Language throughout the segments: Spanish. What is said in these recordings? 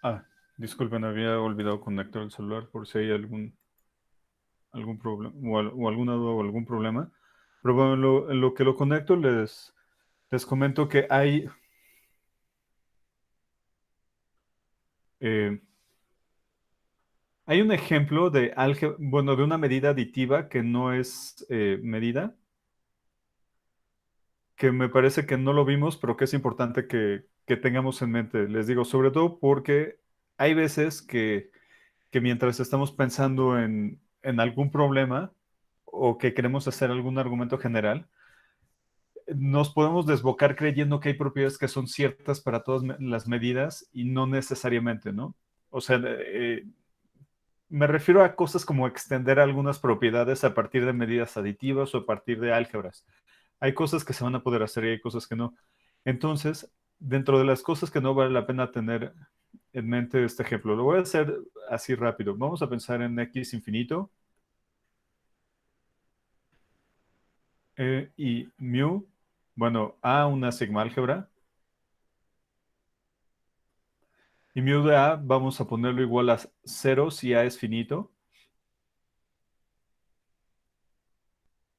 Ah, disculpen, había olvidado conectar el celular por si hay algún problema o alguna duda o algún problema. Pero bueno, en lo que lo conecto, les comento que eh, hay un ejemplo de álgebra, bueno, de una medida aditiva que no es medida, que me parece que no lo vimos, pero que es importante que tengamos en mente. Les digo, sobre todo porque hay veces que mientras estamos pensando en algún problema o que queremos hacer algún argumento general, nos podemos desbocar creyendo que hay propiedades que son ciertas para todas las medidas y no necesariamente, ¿no? O sea, me refiero a cosas como extender algunas propiedades a partir de medidas aditivas o a partir de álgebras. Hay cosas que se van a poder hacer y hay cosas que no. Entonces, dentro de las cosas que no vale la pena tener en mente este ejemplo, lo voy a hacer así rápido. Vamos a pensar en x infinito y mu, bueno, a una sigma álgebra. Y mu de a vamos a ponerlo igual a cero si a es finito.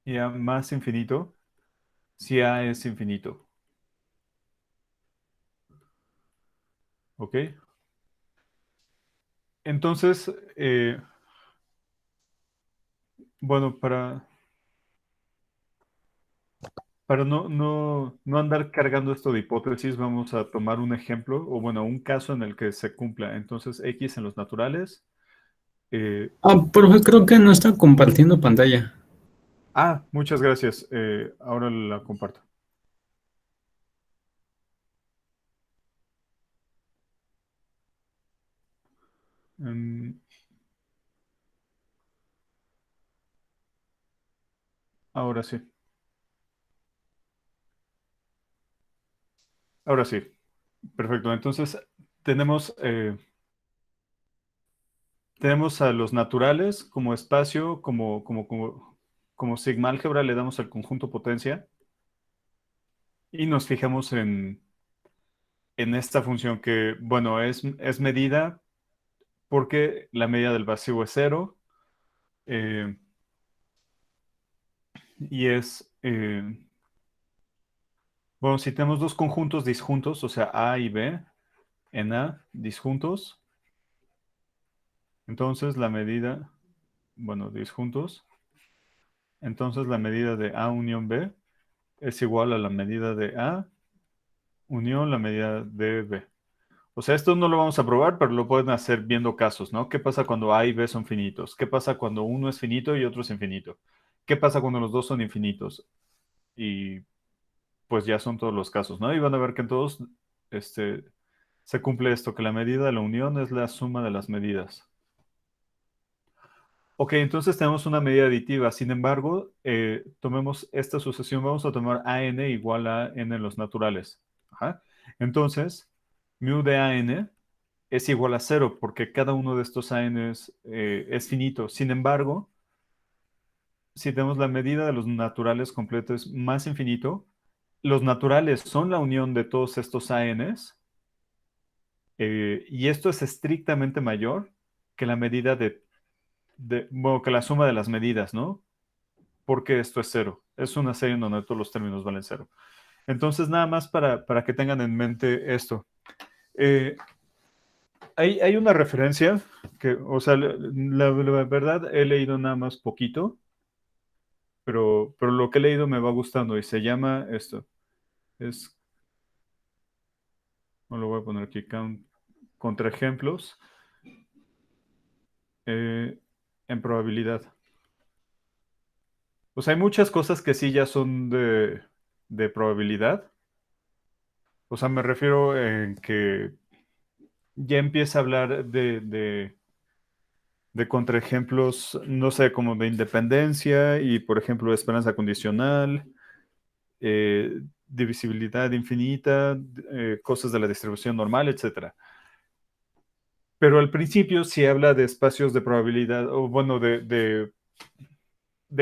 Y a más infinito si a es infinito. ¿Ok? Entonces, bueno, para no andar cargando esto de hipótesis, vamos a tomar un ejemplo, o bueno, un caso en el que se cumpla. Entonces, x en los naturales. eh, Profe, creo que no está compartiendo pantalla. muchas gracias. Ahora la comparto. Mm, ahora sí. Ahora sí. Perfecto. Entonces, tenemos, eh, tenemos a los naturales como espacio, como sigma álgebra, le damos al conjunto potencia y nos fijamos en esta función que, bueno, es medida porque la medida del vacío es cero eh, y bueno, si tenemos dos conjuntos disjuntos, o sea, A y B en A disjuntos, entonces la medida, bueno, disjuntos, entonces la medida de A unión B es igual a la medida de A unión la medida de B. O sea, esto no lo vamos a probar, pero lo pueden hacer viendo casos, ¿no? ¿Qué pasa cuando A y B son finitos? ¿Qué pasa cuando uno es finito y otro es infinito? ¿Qué pasa cuando los dos son infinitos? Y pues ya son todos los casos, ¿no? Y van a ver que en todos este, se cumple esto, que la medida de la unión es la suma de las medidas. Ok, entonces tenemos una medida aditiva. Sin embargo, tomemos esta sucesión, vamos a tomar AN igual a N en los naturales. Ajá. Entonces, mu de AN es igual a cero porque cada uno de estos ANs es finito. Sin embargo, si tenemos la medida de los naturales completos más infinito, los naturales son la unión de todos estos ANs y esto es estrictamente mayor que la medida bueno, que la suma de las medidas, ¿no? Porque esto es cero. Es una serie en donde todos los términos valen cero. Entonces, nada más para que tengan en mente esto. Eh, hay una referencia que, o sea, la verdad he leído nada más poquito, pero lo que he leído me va gustando y se llama esto. Es, no lo voy a poner aquí, contraejemplos eh, en probabilidad. O sea, hay muchas cosas que sí ya son de probabilidad. O sea, me refiero en que ya empieza a hablar de contraejemplos, no sé, como de independencia y, por ejemplo, esperanza condicional, divisibilidad infinita, cosas de la distribución normal, etcétera. Pero al principio sí habla de espacios de probabilidad, o bueno, de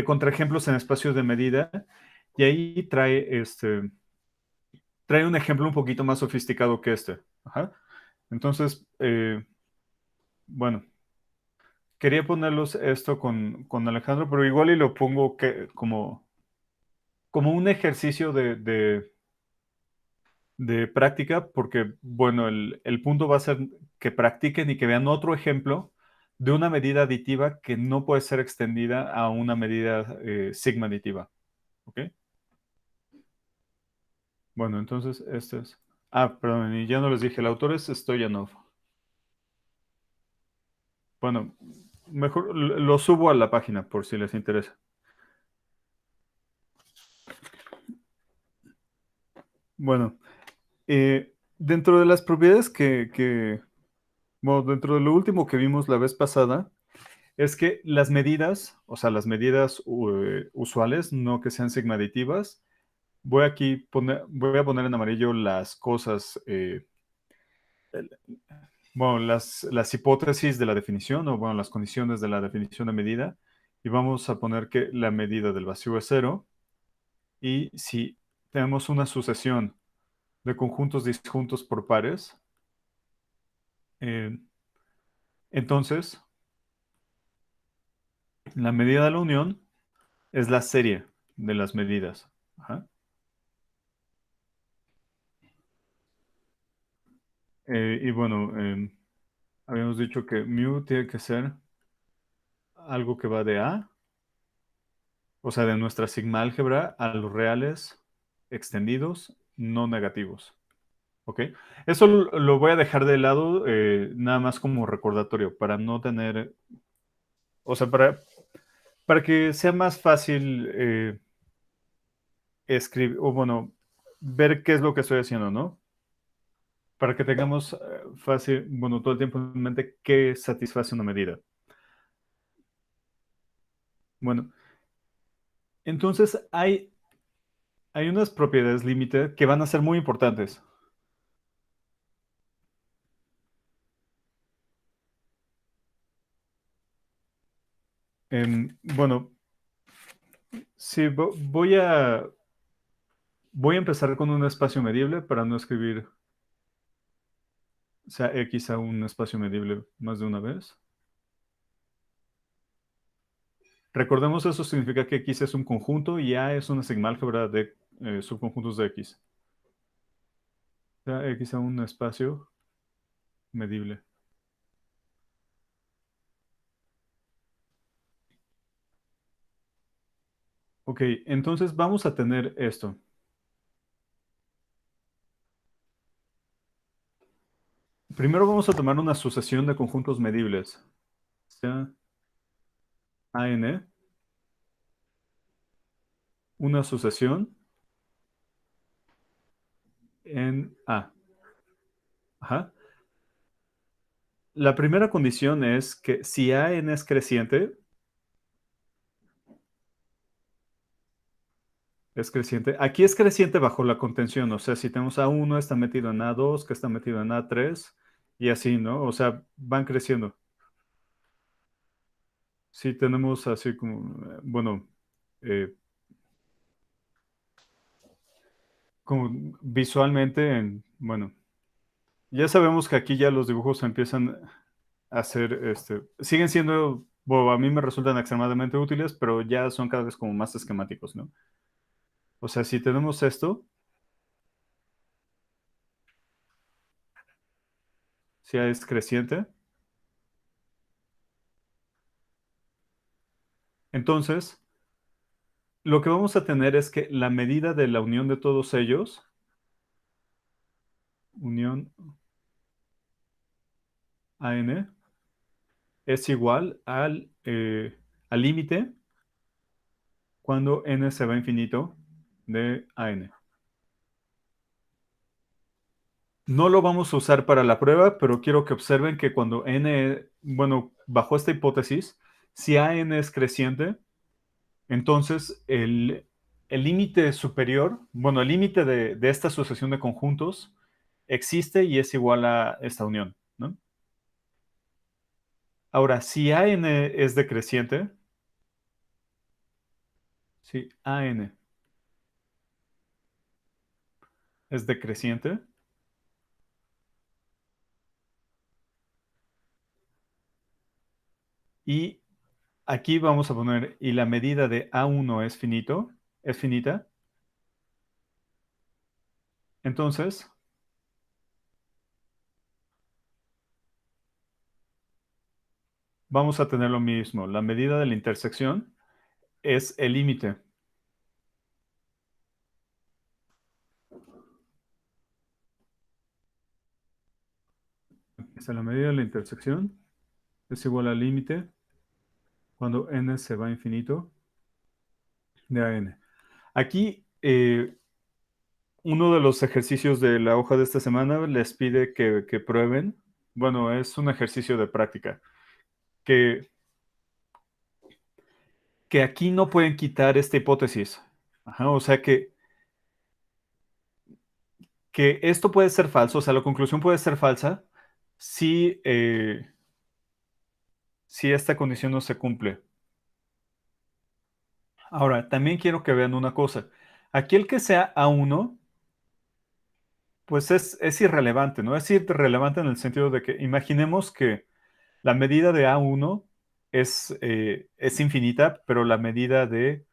contraejemplos en espacios de medida, y ahí trae un ejemplo un poquito más sofisticado que este. Ajá. Entonces, bueno, quería ponerlos esto con Alejandro, pero igual y lo pongo como un ejercicio de práctica, porque, bueno, el punto va a ser que practiquen y que vean otro ejemplo de una medida aditiva que no puede ser extendida a una medida sigma aditiva. ¿Ok? Bueno, entonces este es. Ah, perdón, y ya no les dije, el autor es Stoyanov. Bueno, mejor lo subo a la página por si les interesa. Bueno, dentro de las propiedades bueno, dentro de lo último que vimos la vez pasada, es que las medidas, o sea, las medidas usuales, no que sean sigma aditivas, voy a poner en amarillo las cosas, el- bueno, las hipótesis de la definición, o bueno, las condiciones de la definición de medida, y vamos a poner que la medida del vacío es cero, y si tenemos una sucesión de conjuntos disjuntos por pares, eh, entonces la medida de la unión es la serie de las medidas. Ajá. Y bueno, habíamos dicho que mu tiene que ser algo que va de A, o sea, de nuestra sigma álgebra a los reales extendidos no negativos. ¿Ok? Eso lo voy a dejar de lado nada más como recordatorio para no tener, o sea, para que sea más fácil escribir, o bueno, ver qué es lo que estoy haciendo, ¿no? Para que tengamos fácil, bueno, todo el tiempo en mente qué satisface una medida. Bueno, entonces hay unas propiedades límite que van a ser muy importantes. Bueno, sí, voy a empezar con un espacio medible para no escribir, sea X a un espacio medible más de una vez. Recordemos, eso significa que X es un conjunto y A es una sigma álgebra de subconjuntos de X. Sea X a un espacio medible. Ok, entonces vamos a tener esto. Primero vamos a tomar una sucesión de conjuntos medibles. Sea AN, una sucesión en A. Ajá. La primera condición es que si AN es creciente. Aquí es creciente bajo la contención, o sea, si tenemos A1 está metido en A2, que está metido en A3, y así, ¿no? O sea, van creciendo. Si tenemos así como, bueno, eh, como visualmente, bueno, ya sabemos que aquí ya los dibujos empiezan a ser, siguen siendo, bueno, a mí me resultan extremadamente útiles, pero ya son cada vez como más esquemáticos, ¿no? O sea, si tenemos esto, si A es creciente, entonces lo que vamos a tener es que la medida de la unión de todos ellos, unión AN, es igual al límite cuando n se va a infinito de AN. No lo vamos a usar para la prueba, pero quiero que observen que cuando n, bueno, bajo esta hipótesis, si AN es creciente, entonces el límite superior, bueno, el límite de esta sucesión de conjuntos existe y es igual a esta unión, ¿no? Ahora, si AN es decreciente, si AN es decreciente, Y aquí vamos a poner, y la medida de A1 es finita. Entonces, vamos a tener lo mismo. La medida de la intersección es el límite. La medida de la intersección es igual al límite cuando n se va a infinito de a n. Aquí, uno de los ejercicios de la hoja de esta semana les pide que prueben. Bueno, es un ejercicio de práctica. Que, que aquí no pueden quitar esta hipótesis. Ajá, o sea que esto puede ser falso, o sea, la conclusión puede ser falsa si, si esta condición no se cumple. Ahora, también quiero que vean una cosa. Aquí el que sea A1, pues es irrelevante, ¿no? Es irrelevante en el sentido de que imaginemos que la medida de A1 es infinita, pero la medida de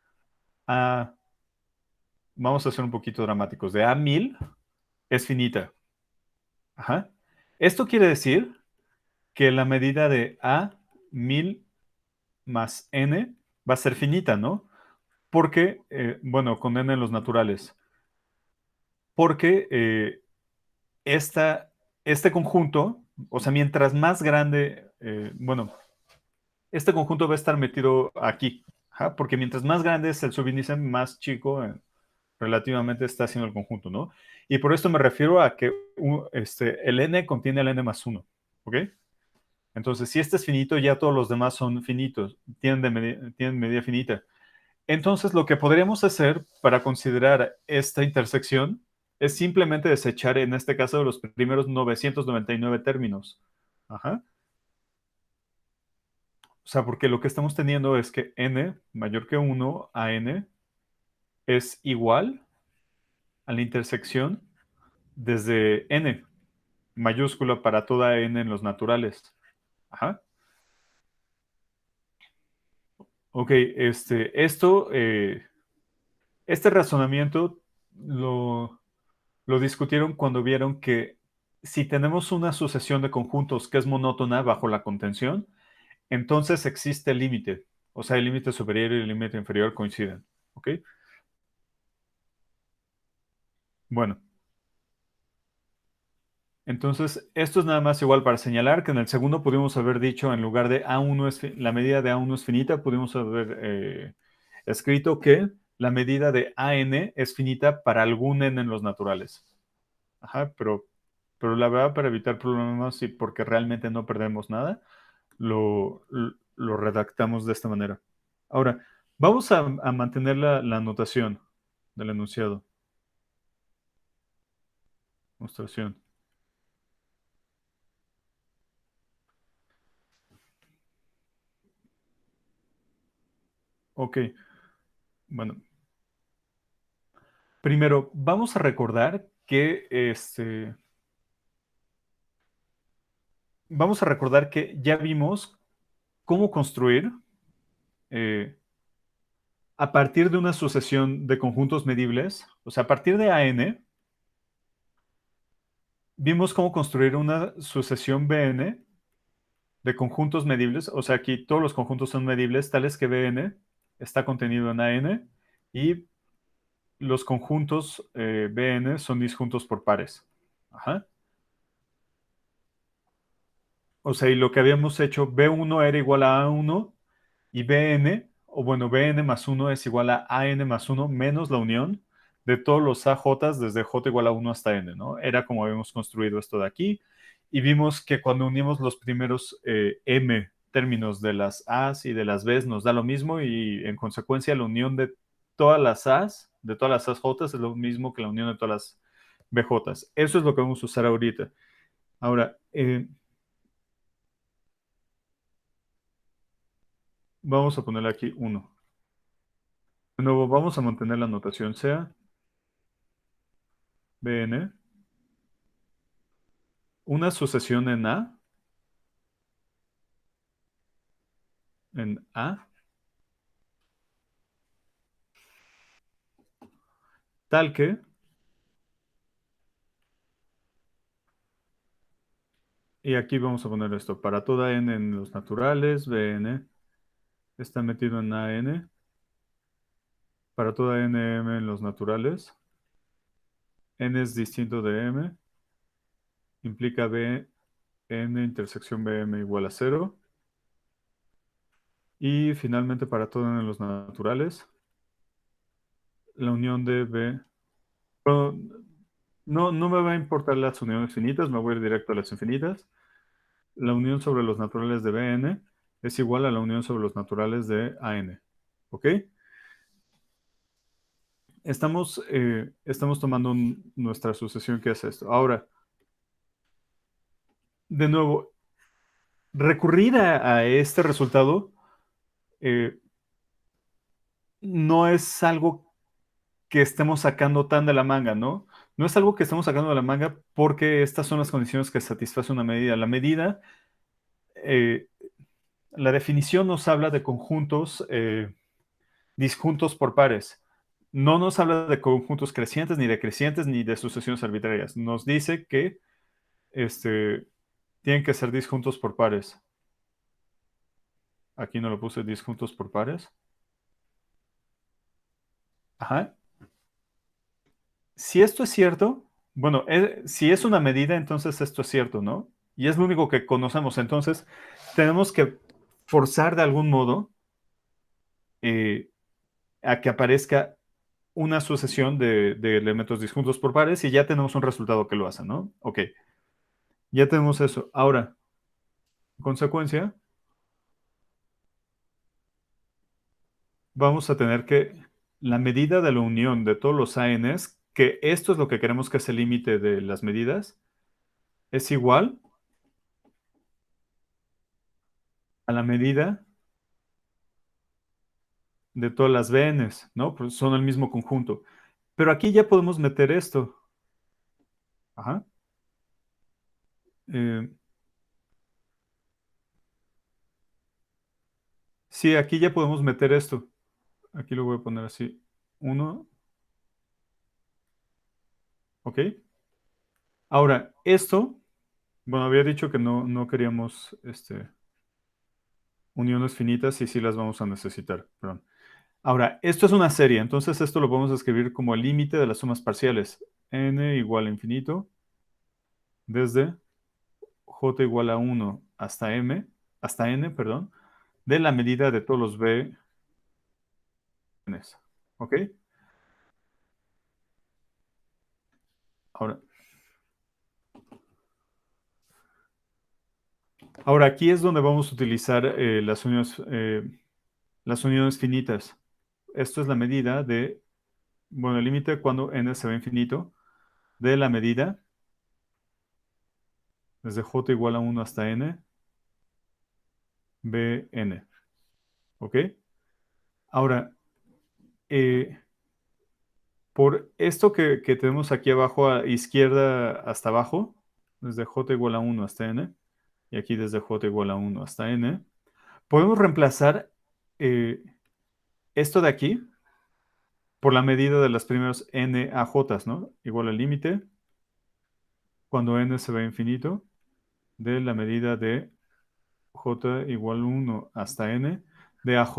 A, vamos a ser un poquito dramáticos, de A1000 es finita. Ajá. Esto quiere decir que la medida de A1000 más n va a ser finita, ¿no? Porque, bueno, con n en los naturales. Porque este conjunto, o sea, mientras más grande, bueno, este conjunto va a estar metido aquí, ajá, porque mientras más grande es el subíndice, más chico relativamente está haciendo el conjunto, ¿no? Y por esto me refiero a que el n contiene el n más 1, ¿ok? Entonces, si este es finito, ya todos los demás son finitos, tienen medida finita. Entonces, lo que podríamos hacer para considerar esta intersección es simplemente desechar, en este caso, los primeros 999 términos. Ajá. O sea, porque lo que estamos teniendo es que n mayor que 1 a n es igual a la intersección desde n, mayúscula para toda n en los naturales. Ajá. Ok, este razonamiento lo, lo discutieron cuando vieron que si tenemos una sucesión de conjuntos que es monótona bajo la contención, entonces existe el límite. O sea, el límite superior y el límite inferior coinciden. ¿Ok? Bueno, entonces esto es nada más igual para señalar que en el segundo pudimos haber dicho, en lugar de A1 la medida de A1 es finita, pudimos haber escrito que la medida de AN es finita para algún n en los naturales. Ajá, pero la verdad, para evitar problemas y porque realmente no perdemos nada, lo redactamos de esta manera. Ahora, vamos a mantener la anotación del enunciado. Mostración. Ok, bueno. Primero, vamos a recordar que vamos a recordar que ya vimos cómo construir eh, a partir de una sucesión de conjuntos medibles, o sea, a partir de AN, vimos cómo construir una sucesión BN de conjuntos medibles, o sea, aquí todos los conjuntos son medibles, tales que Bn está contenido en An y los conjuntos Bn son disjuntos por pares. Ajá. O sea, y lo que habíamos hecho, B1 era igual a A1 y Bn, o bueno, Bn más 1 es igual a An más 1 menos la unión de todos los AJs desde J igual a 1 hasta N, ¿no? Era como habíamos construido esto de aquí. Y vimos que cuando unimos los primeros M términos de las A's y de las B's nos da lo mismo y en consecuencia la unión de todas las A's, de todas las AJs es lo mismo que la unión de todas las BJs. Eso es lo que vamos a usar ahorita. Ahora, vamos a ponerle aquí 1. De nuevo, vamos a mantener la notación sea Bn, una sucesión en A en A, tal que y aquí vamos a poner esto. Para toda n en los naturales, Bn está metido en An. Para toda nm en los naturales, n es distinto de m, implica Bn intersección Bm igual a cero. Y finalmente para todo n en los naturales, la unión de B. Bueno, no me va a importar las uniones finitas, me voy a ir directo a las infinitas. La unión sobre los naturales de Bn es igual a la unión sobre los naturales de An. ¿Ok? Estamos tomando nuestra sucesión que hace esto. Ahora, de nuevo, recurrir a este resultado eh, no es algo que estemos sacando tan de la manga, ¿no? No es algo que estemos sacando de la manga porque estas son las condiciones que satisface una medida. La medida, eh, la definición nos habla de conjuntos disjuntos por pares. No nos habla de conjuntos crecientes, ni decrecientes, ni de sucesiones arbitrarias. Nos dice que este, tienen que ser disjuntos por pares. Aquí no lo puse disjuntos por pares. Ajá. Si esto es cierto, bueno, si es una medida, entonces esto es cierto, ¿no? Y es lo único que conocemos. Entonces, tenemos que forzar de algún modo eh, a que aparezca una sucesión de elementos disjuntos por pares y ya tenemos un resultado que lo hace, ¿no? Ok, ya tenemos eso. Ahora, en consecuencia, vamos a tener que la medida de la unión de todos los ANs, que esto es lo que queremos que es el límite de las medidas, es igual a la medida de todas las BNs, ¿no? Pues son el mismo conjunto. Pero aquí ya podemos meter esto. Ajá. Eh, sí, aquí ya podemos meter esto. Aquí lo voy a poner así. Uno, ¿ok? Ahora, esto, bueno, había dicho que no queríamos uniones finitas y sí las vamos a necesitar, perdón. Ahora, esto es una serie, entonces esto lo podemos escribir como el límite de las sumas parciales. N igual a infinito, desde j igual a 1 hasta n, perdón, de la medida de todos los b ¿ok? Ahora, ahora aquí es donde vamos a utilizar las uniones finitas. Esto es la medida de, bueno, el límite cuando n se va a infinito, de la medida desde j igual a 1 hasta n, bn, ¿ok? Ahora, eh, por esto que tenemos aquí abajo a izquierda hasta abajo, desde j igual a 1 hasta n, y aquí desde j igual a 1 hasta n, podemos reemplazar eh, esto de aquí por la medida de las primeras n a j, ¿no? Igual al límite, cuando n se va a infinito, de la medida de j igual 1 hasta n de aj.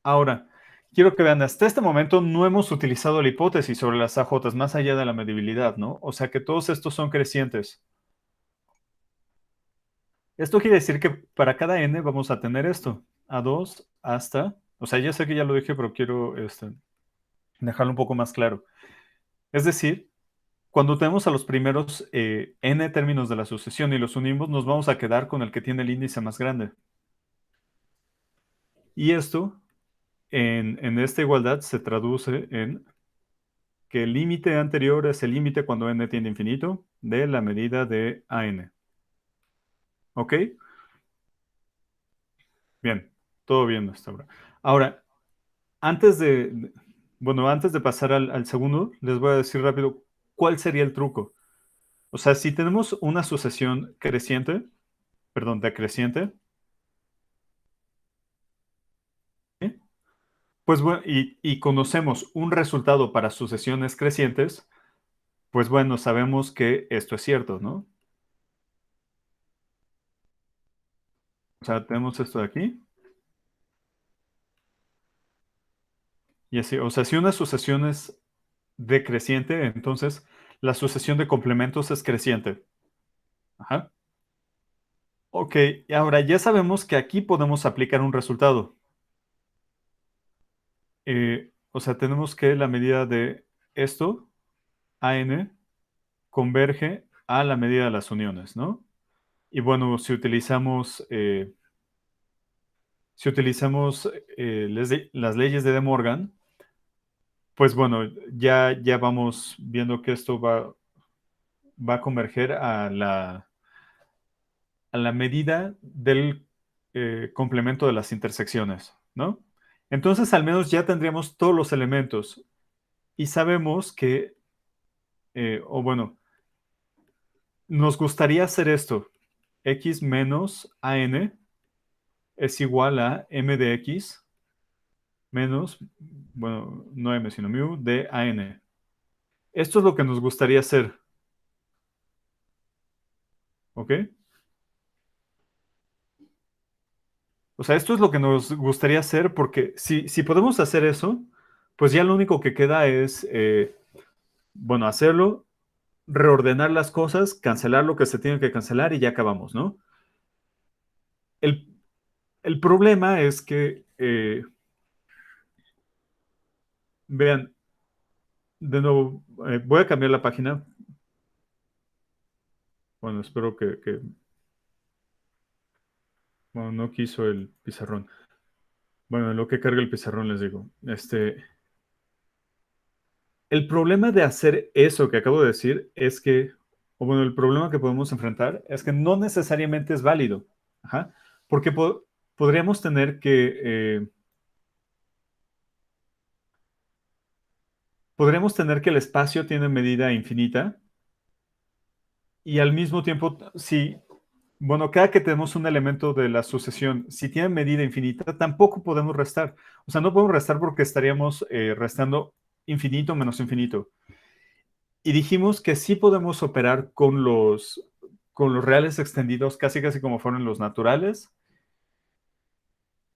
Ahora, quiero que vean, hasta este momento no hemos utilizado la hipótesis sobre las AJ más allá de la medibilidad, ¿no? O sea que todos estos son crecientes. Esto quiere decir que para cada n vamos a tener esto, a2 hasta, o sea, ya sé que ya lo dije, pero quiero dejarlo un poco más claro. Es decir, cuando tenemos a los primeros n términos de la sucesión y los unimos, nos vamos a quedar con el que tiene el índice más grande. Y esto, en esta igualdad, se traduce en que el límite anterior es el límite cuando n tiende a infinito de la medida de an. ¿Ok? Bien, todo bien hasta ahora. Ahora, antes bueno, antes de pasar al segundo, les voy a decir rápido cuál sería el truco. O sea, si tenemos una sucesión creciente, perdón, decreciente, Pues bueno, y conocemos un resultado para sucesiones crecientes, pues bueno, sabemos que esto es cierto, ¿no? O sea, tenemos esto de aquí y así. O sea, si una sucesión es decreciente, entonces la sucesión de complementos es creciente. Ajá. Ok, y ahora ya sabemos que aquí podemos aplicar un resultado. O sea, tenemos que la medida de esto, AN, converge a la medida de las uniones, ¿no? Y bueno, si utilizamos las leyes de De Morgan, pues bueno, ya vamos viendo que esto va a converger a la medida del complemento de las intersecciones, ¿no? Entonces, al menos ya tendríamos todos los elementos y sabemos que, o bueno, nos gustaría hacer esto. X menos AN es igual a M de X menos, bueno, no M, sino mu de AN. Esto es lo que nos gustaría hacer, ¿ok? O sea, esto es lo que nos gustaría hacer porque si podemos hacer eso, pues ya lo único que queda es, bueno, hacerlo, reordenar las cosas, cancelar lo que se tiene que cancelar y ya acabamos, ¿no? El, el problema es que, vean, de nuevo, voy a cambiar la página. Bueno, espero que bueno, no quiso el pizarrón. Bueno, en lo que carga el pizarrón les digo. El problema de hacer eso que acabo de decir es que, o bueno, el problema que podemos enfrentar es que no necesariamente es válido. Ajá. Porque podríamos tener que el espacio tiene medida infinita y al mismo tiempo, si, bueno, cada que tenemos un elemento de la sucesión, si tiene medida infinita, tampoco podemos restar. O sea, no podemos restar porque estaríamos restando infinito menos infinito. Y dijimos que sí podemos operar con los reales extendidos, casi casi como fueron los naturales,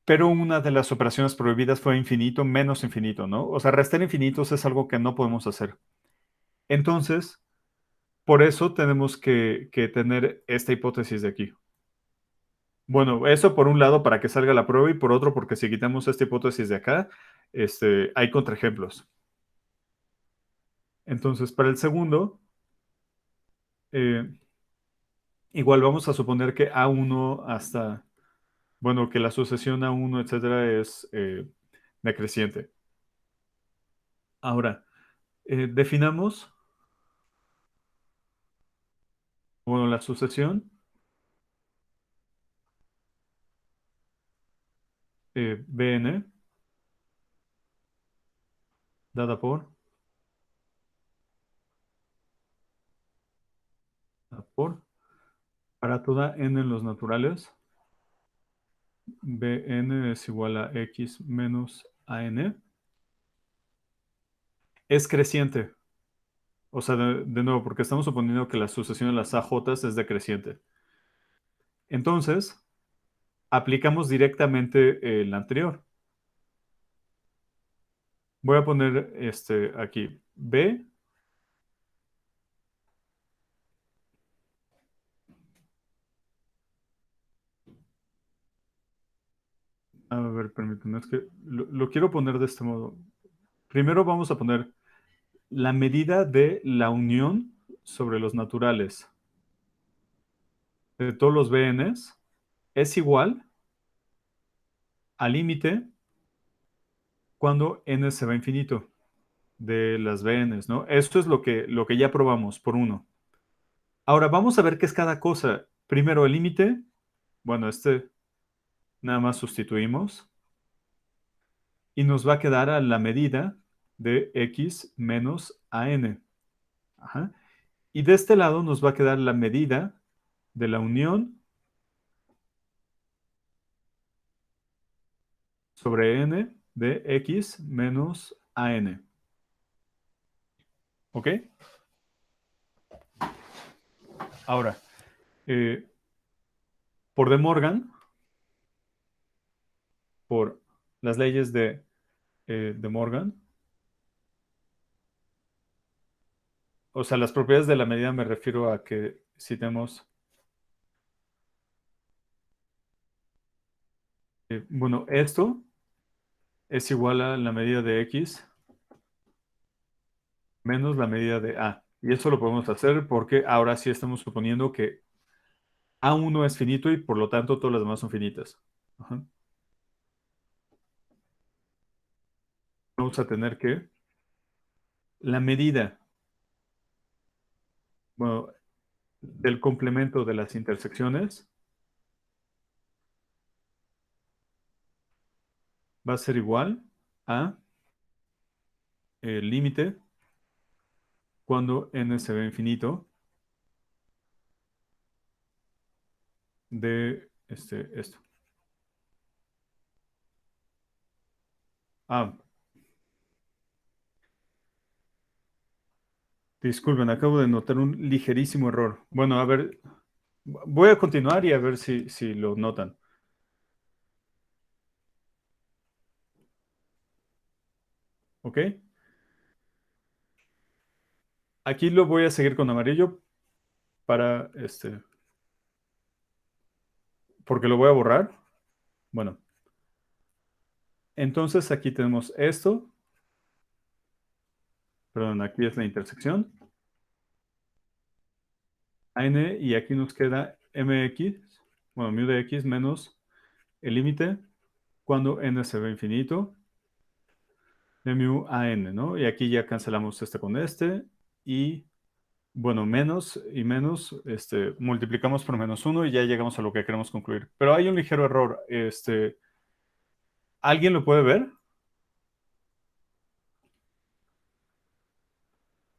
pero una de las operaciones prohibidas fue infinito menos infinito, ¿no? O sea, restar infinitos es algo que no podemos hacer. Entonces, por eso tenemos que tener esta hipótesis de aquí. Bueno, eso por un lado para que salga la prueba y por otro porque si quitamos esta hipótesis de acá, hay contraejemplos. Entonces, para el segundo, eh, igual vamos a suponer que A1 hasta, bueno, que la sucesión A1, etcétera, es decreciente. Ahora, definamos, bueno, la sucesión Bn dada por, para toda n en los naturales, Bn es igual a x menos An, es creciente. O sea, de nuevo, porque estamos suponiendo que la sucesión de las AJs es decreciente. Entonces, aplicamos directamente el anterior. Voy a poner aquí B. A ver, permítanme, es que lo quiero poner de este modo. Primero vamos a poner la medida de la unión sobre los naturales de todos los BNs es igual al límite cuando n se va a infinito de las BNs, ¿no? Esto es lo que ya probamos por uno. Ahora vamos a ver qué es cada cosa. Primero el límite, bueno, nada más sustituimos y nos va a quedar a la medida de x menos an. Ajá. Y de este lado nos va a quedar la medida de la unión sobre n de x menos an. ¿Ok? Ahora, eh, por De Morgan, por las leyes de Morgan, o sea, las propiedades de la medida me refiero a que si tenemos, bueno, esto es igual a la medida de x menos la medida de a. Y eso lo podemos hacer porque ahora sí estamos suponiendo que A1 es finito y por lo tanto todas las demás son finitas. Ajá. Vamos a tener que la medida, bueno, del complemento de las intersecciones va a ser igual a el límite cuando n se ve infinito de esto. Ah, disculpen, acabo de notar un ligerísimo error. Bueno, a ver, voy a continuar y a ver si lo notan. ¿Ok? Aquí lo voy a seguir con amarillo para porque lo voy a borrar. Bueno, entonces aquí tenemos esto, perdón, aquí es la intersección, n, y aquí nos queda mx, bueno, mu de x menos el límite cuando n se ve infinito de mu a n, ¿no? Y aquí ya cancelamos este con este y, bueno, menos y menos, multiplicamos por -1 y ya llegamos a lo que queremos concluir. Pero hay un ligero error, ¿alguien lo puede ver?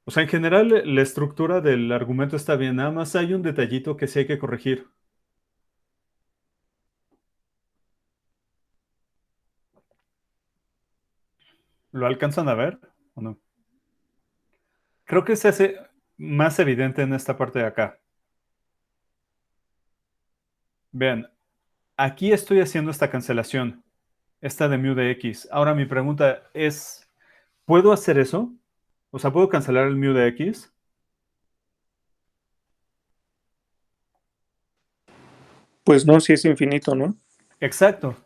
O sea, en general la estructura del argumento está bien, nada más hay un detallito que sí hay que corregir. ¿Lo alcanzan a ver o no? Creo que se hace más evidente en esta parte de acá. Vean, aquí estoy haciendo esta cancelación, esta de mu de x. Ahora mi pregunta es, ¿puedo hacer eso? O sea, ¿puedo cancelar el mu de x? Pues no, si es infinito, ¿no? Exacto,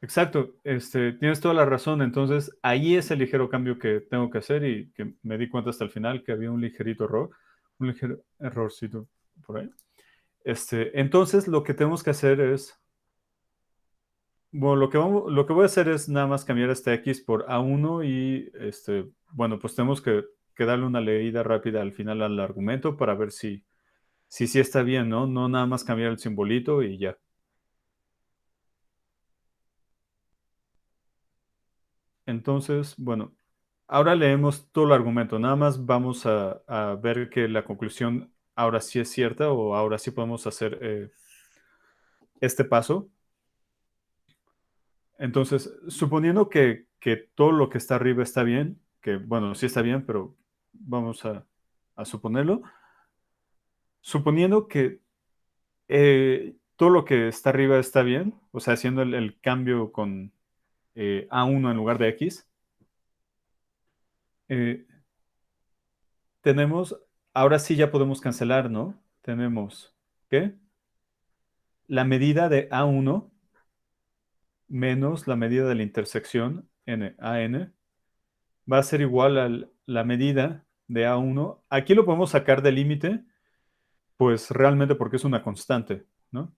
exacto. Tienes toda la razón. Entonces, ahí es el ligero cambio que tengo que hacer y que me di cuenta hasta el final que había un ligerito error, un ligero errorcito por ahí. Entonces, lo que tenemos que hacer es, bueno, lo que voy a hacer es nada más cambiar este x por A1 y, bueno, pues tenemos que darle una leída rápida al final al argumento para ver si sí está bien, ¿no? No nada más cambiar el simbolito y ya. Entonces, bueno, ahora leemos todo el argumento. Nada más vamos a ver que la conclusión ahora sí es cierta o ahora sí podemos hacer este paso. Entonces, suponiendo que todo lo que está arriba está bien, que bueno, sí está bien, pero vamos a suponerlo. Suponiendo que todo lo que está arriba está bien, o sea, haciendo el cambio con A1 en lugar de X, eh, tenemos, ahora sí ya podemos cancelar, ¿no? Tenemos que la medida de A1 menos la medida de la intersección n va a ser igual a la medida de A1. Aquí lo podemos sacar del límite, pues realmente porque es una constante, ¿no?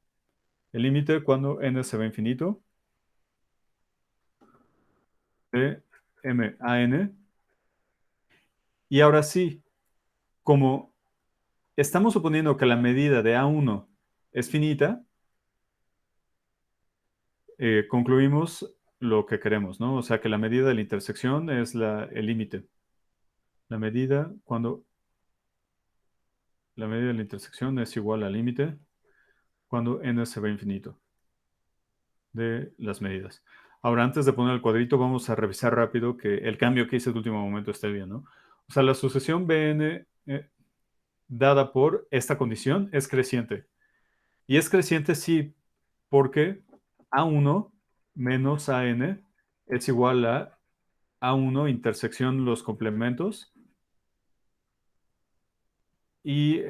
El límite cuando n se va a infinito de MAN. Y ahora sí, como estamos suponiendo que la medida de A1 es finita, concluimos lo que queremos, ¿no? O sea que la medida de la intersección es el límite. La medida cuando la medida de la intersección es igual al límite cuando n se va a infinito de las medidas. Ahora, antes de poner el cuadrito, vamos a revisar rápido que el cambio que hice de último momento esté bien, ¿no? O sea, la sucesión Bn dada por esta condición es creciente. Y es creciente sí, porque A1 menos AN es igual a A1 intersección los complementos. Y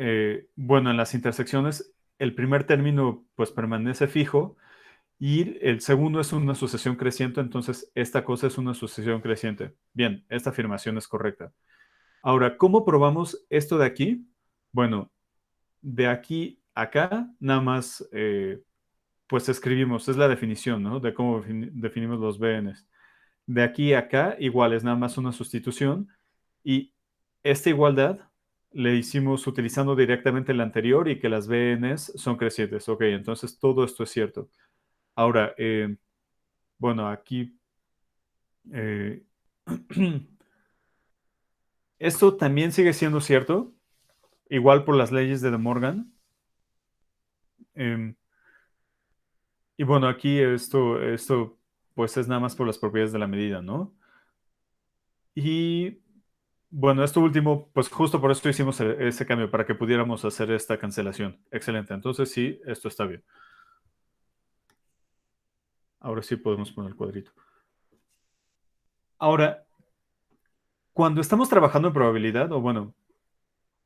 bueno, en las intersecciones el primer término pues permanece fijo y el segundo es una sucesión creciente, entonces esta cosa es una sucesión creciente. Bien, esta afirmación es correcta. Ahora, ¿cómo probamos esto de aquí? Bueno, de aquí a acá, nada más pues escribimos, es la definición, ¿no? De cómo definimos los BNs. De aquí a acá, igual es nada más una sustitución. Y esta igualdad le hicimos utilizando directamente la anterior y que las BNs son crecientes. Ok, entonces todo esto es cierto. Ahora, bueno, aquí eh, esto también sigue siendo cierto, igual por las leyes de De Morgan. Em, y bueno, aquí esto pues es nada más por las propiedades de la medida, ¿no? Y bueno, esto último, pues justo por esto hicimos ese cambio, para que pudiéramos hacer esta cancelación. Excelente, entonces sí, esto está bien. Ahora sí podemos poner el cuadrito. Ahora, cuando estamos trabajando en probabilidad, o bueno,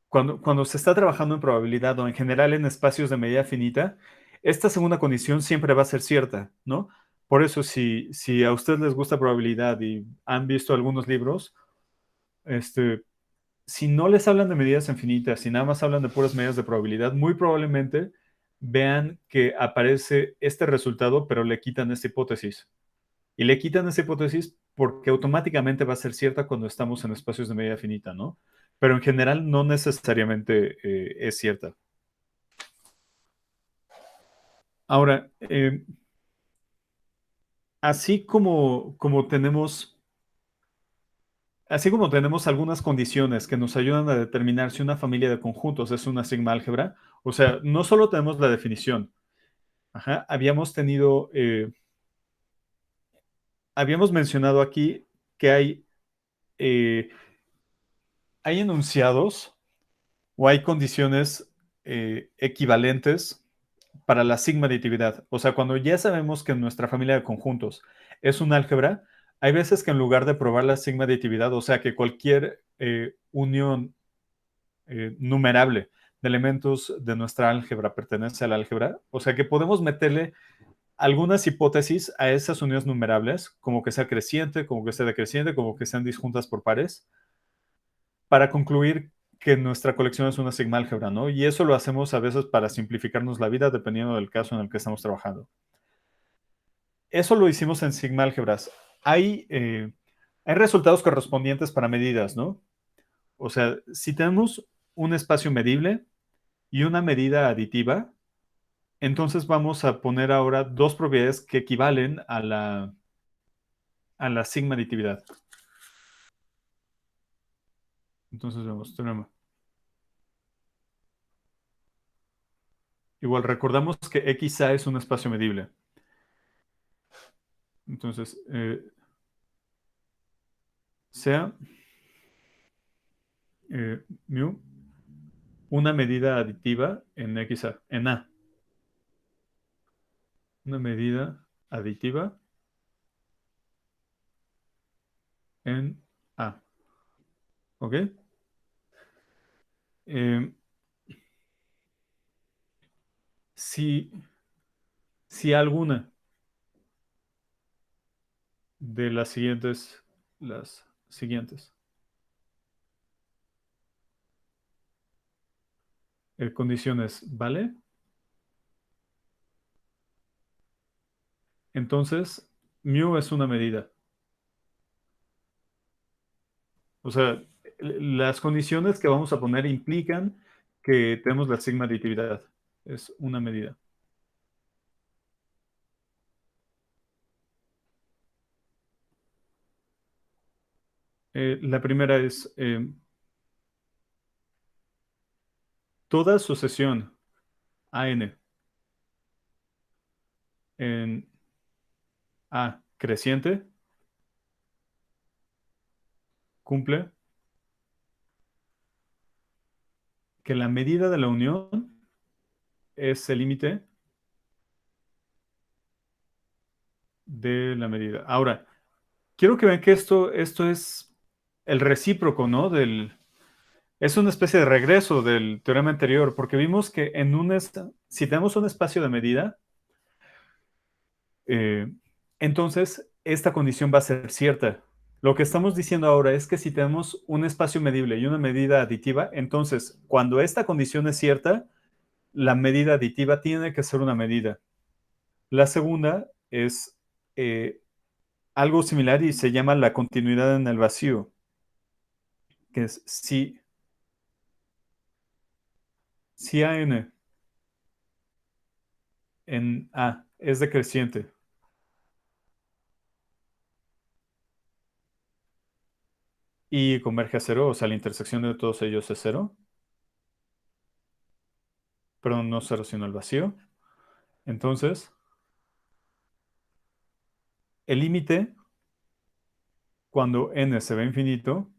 cuando se está trabajando en probabilidad o en general en espacios de medida finita, esta segunda condición siempre va a ser cierta, ¿no? Por eso, si a ustedes les gusta probabilidad y han visto algunos libros, si no les hablan de medidas infinitas, si nada más hablan de puras medidas de probabilidad, muy probablemente vean que aparece este resultado, pero le quitan esta hipótesis. Y le quitan esa hipótesis porque automáticamente va a ser cierta cuando estamos en espacios de medida finita, ¿no? Pero en general no necesariamente es cierta. Ahora, así como tenemos, así como tenemos algunas condiciones que nos ayudan a determinar si una familia de conjuntos es una sigma álgebra, o sea, no solo tenemos la definición. Ajá, habíamos mencionado aquí que eh, hay enunciados o hay condiciones equivalentes para la sigma aditividad. O sea, cuando ya sabemos que nuestra familia de conjuntos es un álgebra, hay veces que en lugar de probar la sigma aditividad, o sea, que cualquier unión numerable de elementos de nuestra álgebra pertenece al álgebra, o sea, que podemos meterle algunas hipótesis a esas uniones numerables, como que sea creciente, como que sea decreciente, como que sean disjuntas por pares, para concluir que nuestra colección es una sigma álgebra, ¿no? Y eso lo hacemos a veces para simplificarnos la vida dependiendo del caso en el que estamos trabajando. Eso lo hicimos en sigma álgebras. Hay resultados correspondientes para medidas, ¿no? O sea, si tenemos un espacio medible y una medida aditiva, entonces vamos a poner ahora dos propiedades que equivalen a la sigma aditividad. Entonces vemos, tenemos. Igual recordamos que XA es un espacio medible. Entonces, sea mu una medida aditiva en XA, en A. Una medida aditiva en A. ¿Ok? Eh, si, si alguna de las siguientes condiciones vale, entonces mu es una medida. O sea, las condiciones que vamos a poner implican que tenemos la sigma aditividad. Es una medida. La primera es toda sucesión AN en A creciente cumple que la medida de la unión es el límite de la medida. Ahora, quiero que vean que esto es el recíproco, ¿no? Es una especie de regreso del teorema anterior, porque vimos que si tenemos un espacio de medida, eh, entonces esta condición va a ser cierta. Lo que estamos diciendo ahora es que si tenemos un espacio medible y una medida aditiva, entonces cuando esta condición es cierta, la medida aditiva tiene que ser una medida. La segunda es algo similar y se llama la continuidad en el vacío, que es si AN en A es decreciente y converge a cero, o sea, la intersección de todos ellos es cero, perdón, no cero, sino el vacío. Entonces, el límite, cuando n se ve infinito,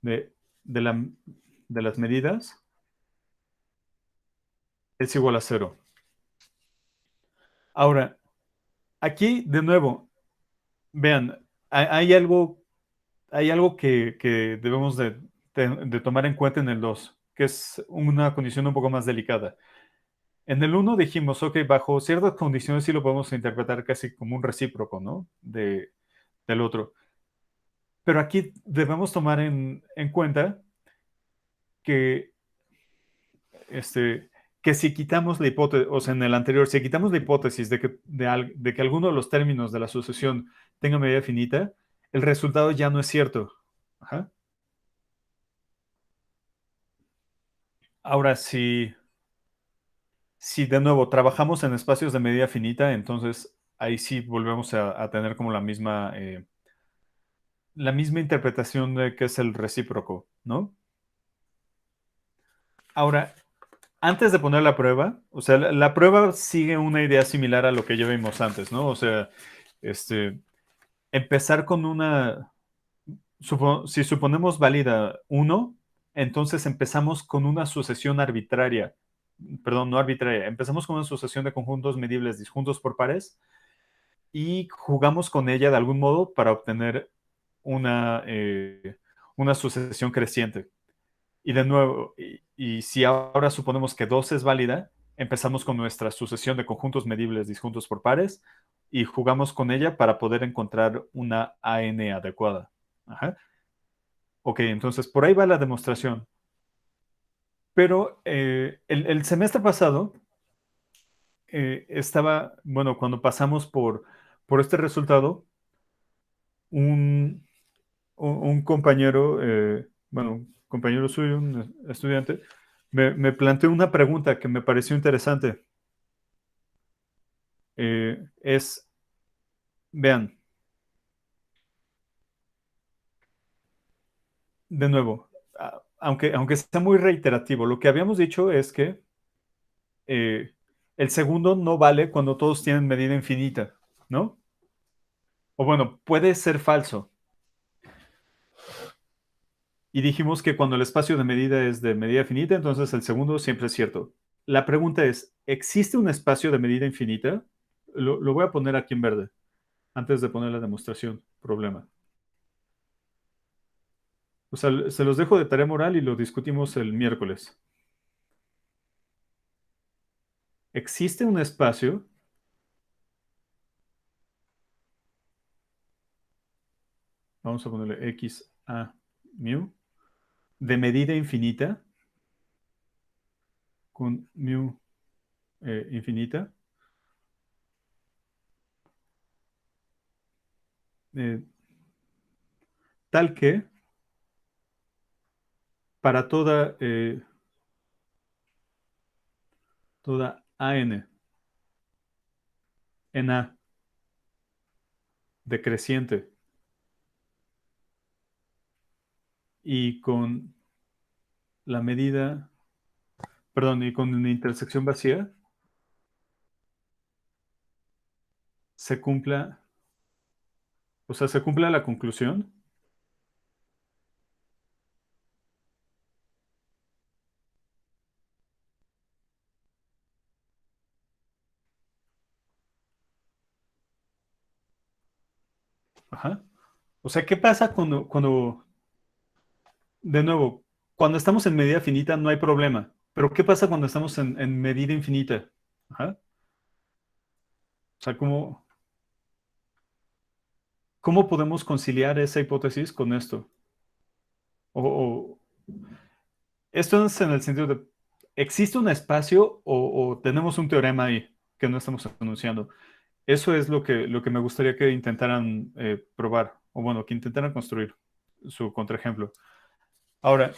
de, de, la- de las medidas es igual a cero. Ahora, aquí, de nuevo, vean, hay algo que debemos de tomar en cuenta en el 2, que es una condición un poco más delicada. En el uno dijimos, ok, bajo ciertas condiciones sí lo podemos interpretar casi como un recíproco, ¿no? Del otro. Pero aquí debemos tomar en cuenta que, este, que si quitamos la hipótesis, o sea, en el anterior, si quitamos la hipótesis de que alguno de los términos de la sucesión tenga medida finita, el resultado ya no es cierto. Ajá. Ahora, si de nuevo trabajamos en espacios de medida finita, entonces ahí sí volvemos a tener como la misma interpretación de que es el recíproco, ¿no? Ahora, antes de poner la prueba, o sea, la prueba sigue una idea similar a lo que ya vimos antes, ¿no? O sea, este, empezar con si suponemos válida uno, entonces empezamos con una sucesión arbitraria, perdón, no arbitraria, empezamos con una sucesión de conjuntos medibles disjuntos por pares y jugamos con ella de algún modo para obtener una sucesión creciente. Y de nuevo, y si ahora suponemos que 2 es válida, empezamos con nuestra sucesión de conjuntos medibles disjuntos por pares y jugamos con ella para poder encontrar una AN adecuada. Ajá. Ok, entonces por ahí va la demostración. Pero el semestre pasado bueno, cuando pasamos por este resultado, un, un compañero, bueno, un compañero suyo, un estudiante, me planteó una pregunta que me pareció interesante. Es, vean, de nuevo, aunque sea muy reiterativo, lo que habíamos dicho es que el segundo no vale cuando todos tienen medida infinita, ¿no? O bueno, puede ser falso. Y dijimos que cuando el espacio de medida es de medida finita, entonces el segundo siempre es cierto. La pregunta es, ¿existe un espacio de medida infinita? Lo voy a poner aquí en verde, antes de poner la demostración. Problema. O sea, se los dejo de tarea moral y lo discutimos el miércoles. ¿Existe un espacio? Vamos a ponerle x a mu de medida infinita con mu infinita, eh, tal que para toda AN en A decreciente y con la medida, perdón, y con una intersección vacía, se cumpla O sea, se cumple la conclusión. Ajá. O sea, ¿qué pasa de nuevo, cuando estamos en medida finita no hay problema, pero ¿qué pasa cuando estamos en medida infinita? Ajá. O sea, ¿cómo podemos conciliar esa hipótesis con esto? O esto es en el sentido de, ¿existe un espacio o tenemos un teorema ahí que no estamos enunciando? Eso es lo que me gustaría que intentaran probar, o bueno, que intentaran construir su contraejemplo. Ahora,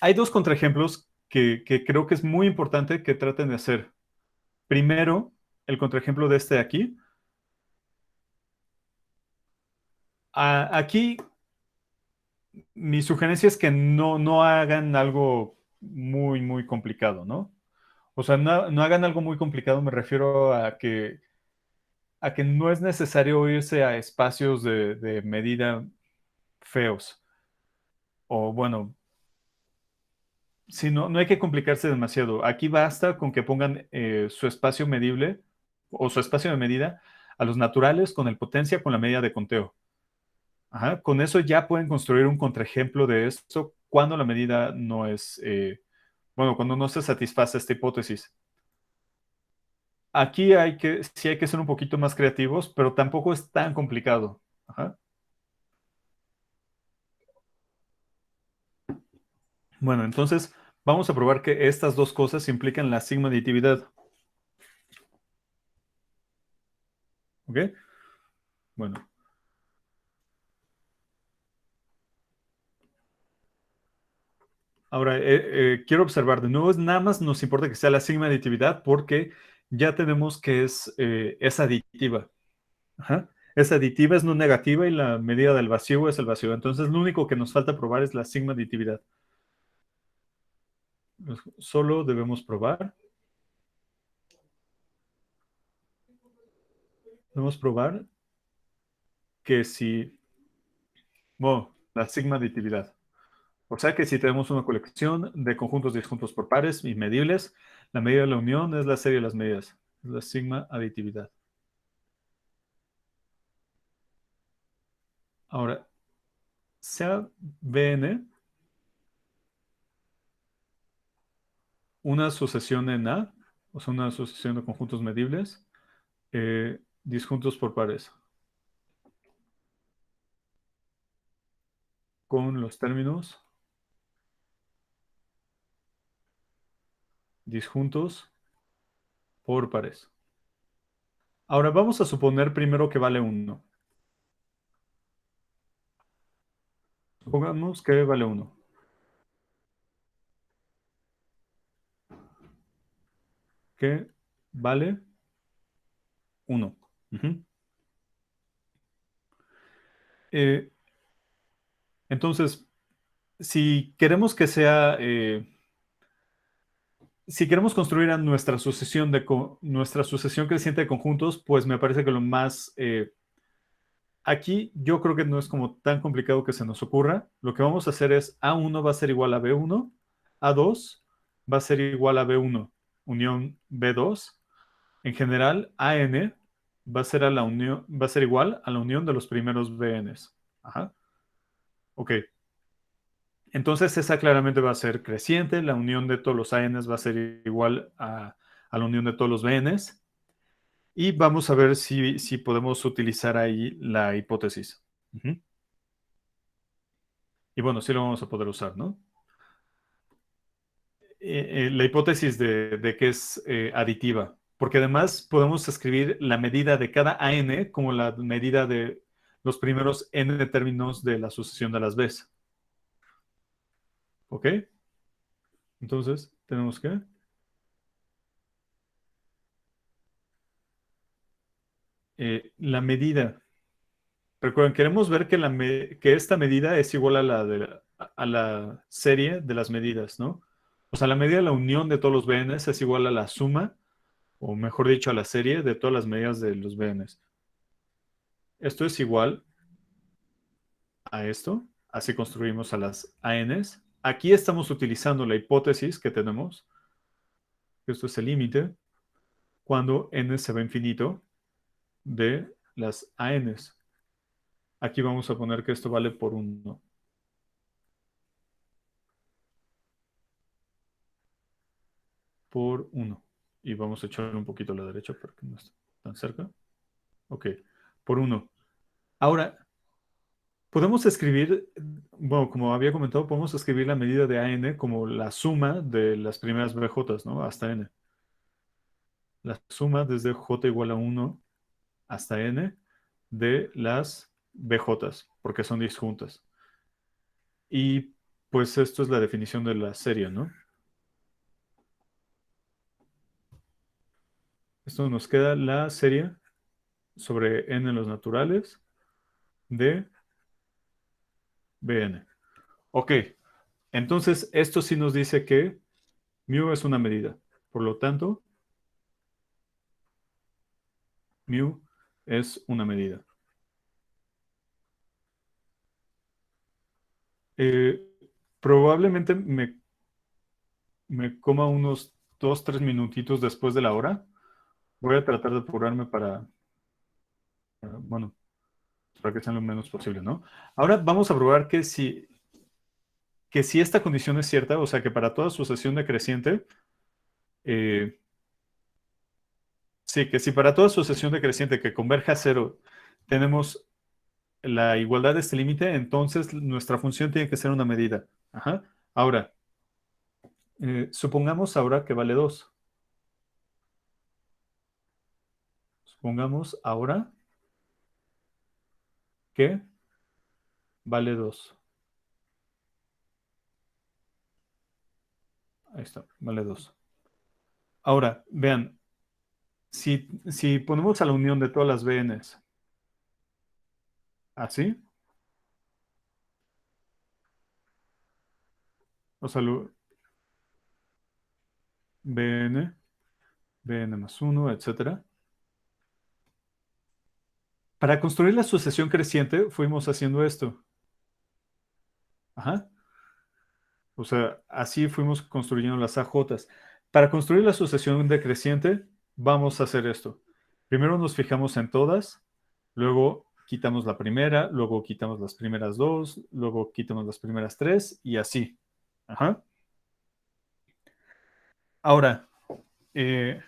hay dos contraejemplos que creo que es muy importante que traten de hacer. Primero, el contraejemplo de este de aquí. Aquí, mi sugerencia es que no hagan algo muy complicado, ¿no? O sea, no hagan algo muy complicado, me refiero a que no es necesario irse a espacios de medida feos. O bueno, si no hay que complicarse demasiado. Aquí basta con que pongan su espacio medible o su espacio de medida a los naturales con el potencia con la medida de conteo. Ajá, con eso ya pueden construir un contraejemplo de esto cuando la medida no es, bueno, cuando no se satisface esta hipótesis. Aquí sí hay que ser un poquito más creativos, pero tampoco es tan complicado. Ajá. Bueno, entonces vamos a probar que estas dos cosas implican la sigma aditividad. ¿Ok? Bueno, ahora quiero observar de nuevo, nada más nos importa que sea la sigma aditividad porque ya tenemos que es aditiva. Ajá. Es aditiva, es no negativa y la medida del vacío es el vacío. Entonces, lo único que nos falta probar es la sigma aditividad. Solo debemos probar que si, bueno, la sigma aditividad. O sea que si tenemos una colección de conjuntos disjuntos por pares y medibles, la medida de la unión es la serie de las medidas. Es la sigma aditividad. Ahora, sea Bn una sucesión en A, o sea, una sucesión de conjuntos medibles, disjuntos por pares, con los términos disjuntos por pares. Ahora vamos a suponer primero que vale 1. Supongamos que vale 1. Que vale 1. Ujú. Eh, entonces, si queremos que sea, si queremos construir a nuestra sucesión creciente de conjuntos, pues me parece que lo más, aquí yo creo que no es como tan complicado que se nos ocurra. Lo que vamos a hacer es A1 va a ser igual a B1, A2 va a ser igual a B1, unión B2. En general, AN va a ser igual a la unión de los primeros BNs. Ajá. Ok. Entonces esa claramente va a ser creciente. La unión de todos los ANs va a ser igual a la unión de todos los BNs. Y vamos a ver si podemos utilizar ahí la hipótesis. Ujú. Y bueno, sí lo vamos a poder usar, ¿no? La hipótesis de que es aditiva, porque además podemos escribir la medida de cada AN como la medida de los primeros n términos de la sucesión de las Bs. ¿Ok? Entonces, tenemos que la medida. Recuerden, queremos ver que esta medida es igual a la serie de las medidas, ¿no? O sea, la medida de la unión de todos los BNs es igual a la suma, o mejor dicho, a la serie de todas las medidas de los BNs. Esto es igual a esto. Así construimos a las ANs. Aquí estamos utilizando la hipótesis que tenemos. Esto es el límite cuando n se va a infinito de las ANs. Aquí vamos a poner que esto vale por 1. Por 1. Y vamos a echarle un poquito a la derecha para que no esté tan cerca. Ok, por 1. Ahora, podemos escribir, bueno, como había comentado, podemos escribir la medida de AN como la suma de las primeras BJs, ¿no? Hasta N. La suma desde J igual a 1 hasta N de las BJs, porque son disjuntas. Y pues esto es la definición de la serie, ¿no? Esto nos queda la serie sobre n en los naturales de Bn. Ok, entonces esto sí nos dice que mu es una medida. Por lo tanto, mu es una medida. Eh, probablemente me coma unos 2, 3 minutitos después de la hora. Voy a tratar de apurarme bueno, para que sea lo menos posible, ¿no? Ahora vamos a probar que si esta condición es cierta, o sea, que para toda sucesión decreciente, eh, sí, que si para toda sucesión decreciente que converja a cero tenemos la igualdad de este límite, entonces nuestra función tiene que ser una medida. Ajá. Ahora, supongamos ahora que vale 2. Supongamos ahora que vale 2. Ahí está, vale 2. Ahora, vean, si ponemos a la unión de todas las BNs así, o sea, BN, BN más 1, etcétera. Para construir la sucesión creciente fuimos haciendo esto. Ajá. O sea, así fuimos construyendo las AJs. Para construir la sucesión decreciente, vamos a hacer esto. Primero nos fijamos en todas, luego quitamos la primera, luego quitamos las primeras dos, luego quitamos las primeras tres y así. Ajá. Ahora, eh,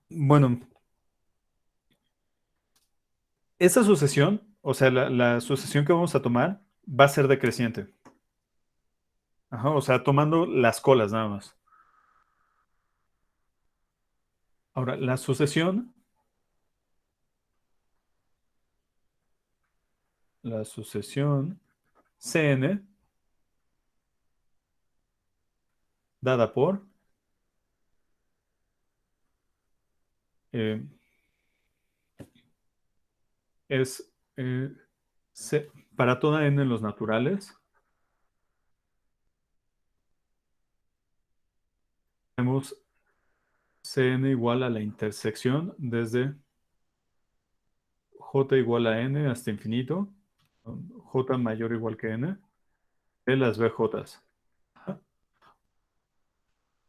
bueno, esa sucesión, o sea, la sucesión que vamos a tomar va a ser decreciente. Ajá, o sea, tomando las colas nada más. Ahora, la sucesión Cn dada por eh, es para toda n en los naturales, tenemos Cn igual a la intersección desde j igual a n hasta infinito, j mayor o igual que n, de las BJs.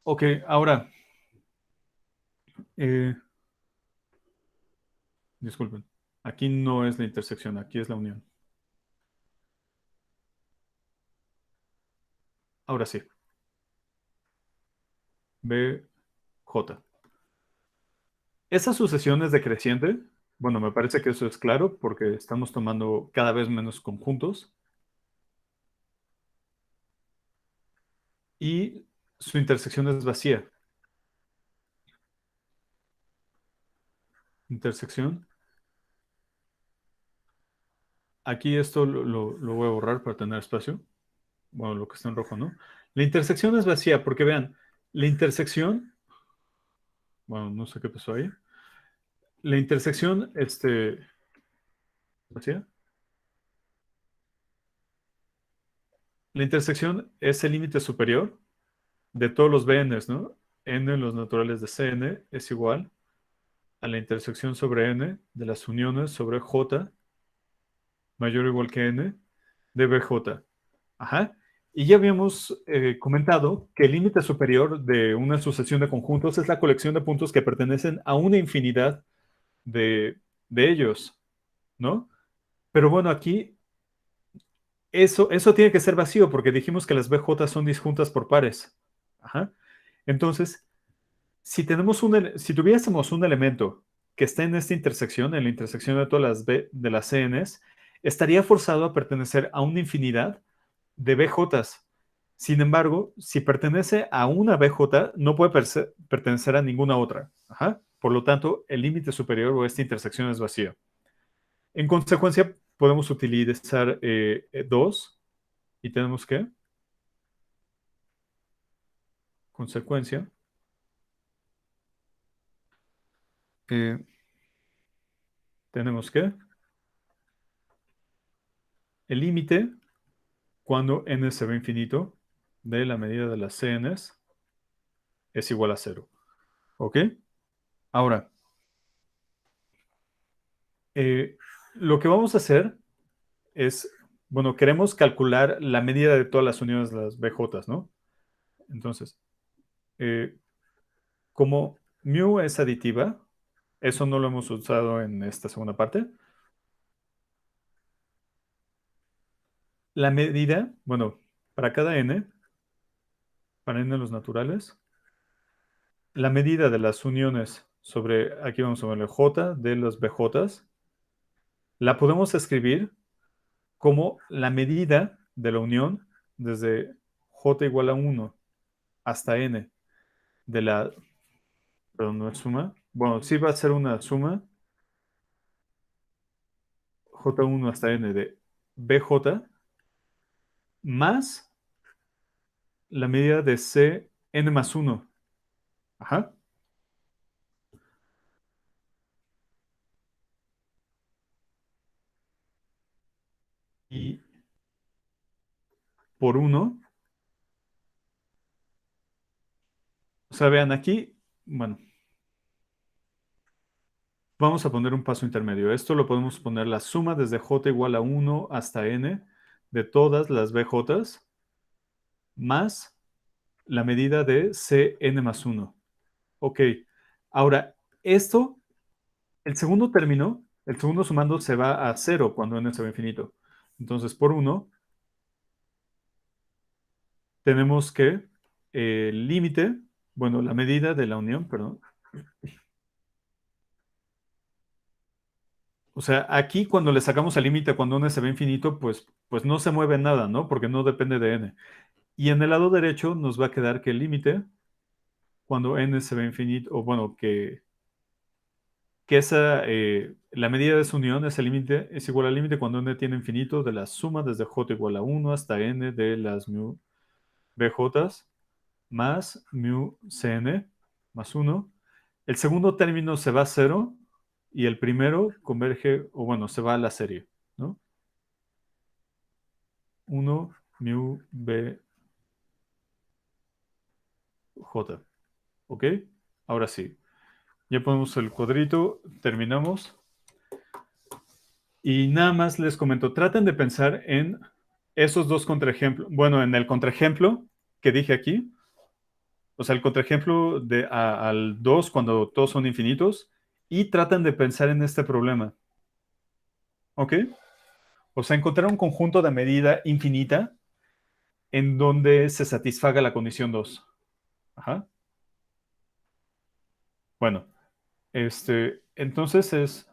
Ok, ahora, eh, disculpen, aquí no es la intersección, aquí es la unión. Ahora sí, BJ. Esa sucesión es decreciente. Bueno, me parece que eso es claro porque estamos tomando cada vez menos conjuntos y su intersección es vacía. Intersección. Aquí esto lo voy a borrar para tener espacio. Bueno, lo que está en rojo, ¿no? La intersección es vacía porque vean, la intersección, bueno, no sé qué pasó ahí. La intersección, vacía. La intersección es el límite superior de todos los bn's, ¿no? N, los naturales de Cn, es igual a la intersección sobre n de las uniones sobre j mayor o igual que n de bj. Ajá. Y ya habíamos comentado que el límite superior de una sucesión de conjuntos es la colección de puntos que pertenecen a una infinidad de ellos, ¿no? Pero bueno, aquí eso tiene que ser vacío porque dijimos que las BJ son disjuntas por pares. Ajá. Entonces, si tuviésemos un elemento que está en esta intersección, en la intersección de todas las B de las CNs, estaría forzado a pertenecer a una infinidad de BJs. Sin embargo, si pertenece a una BJ, no puede pertenecer a ninguna otra. Ajá. Por lo tanto, el límite superior o esta intersección es vacío. En consecuencia, podemos utilizar 2 y tenemos que, consecuencia, eh, tenemos que el límite cuando n se ve infinito de la medida de las CNs es igual a 0. ¿Ok? Ahora, lo que vamos a hacer es, bueno, queremos calcular la medida de todas las uniones de las BJs, ¿no? Entonces, como mu es aditiva, eso no lo hemos usado en esta segunda parte. La medida, bueno, para cada n, para n los naturales, la medida de las uniones sobre, aquí vamos a ponerle j de los BJs, la podemos escribir como la medida de la unión desde j igual a 1 hasta n de la, perdón, no es suma, bueno, sí va a ser una suma j1 hasta n de bj más la medida de c n más 1. Ajá. Y por 1, o sea, vean aquí, bueno, vamos a poner un paso intermedio. Esto lo podemos poner la suma desde j igual a 1 hasta n de todas las bj's más la medida de cn más 1. Ok, ahora esto, el segundo término, el segundo sumando se va a 0 cuando n se va a infinito. Entonces, por 1, tenemos que el límite, bueno, la medida de la unión, perdón. O sea, aquí cuando le sacamos el límite cuando n se va a infinito, pues no se mueve nada, ¿no? Porque no depende de n. Y en el lado derecho nos va a quedar que el límite, cuando n se va a infinito, o bueno, que la medida de esa unión, ese límite, es igual al límite cuando n tiene infinito de la suma desde j igual a 1 hasta n de las mu bj's más mu cn más 1. El segundo término se va a 0 y el primero converge, o bueno, se va a la serie, ¿no? 1 mu bj. ¿Ok? Ahora sí. Ya ponemos el cuadrito, terminamos. Y nada más les comento, traten de pensar en esos dos contraejemplos. Bueno, en el contraejemplo que dije aquí, o sea, el contraejemplo al 2 cuando todos son infinitos, y traten de pensar en este problema. ¿Ok? O sea, encontrar un conjunto de medida infinita en donde se satisfaga la condición 2. Ajá. Bueno, entonces es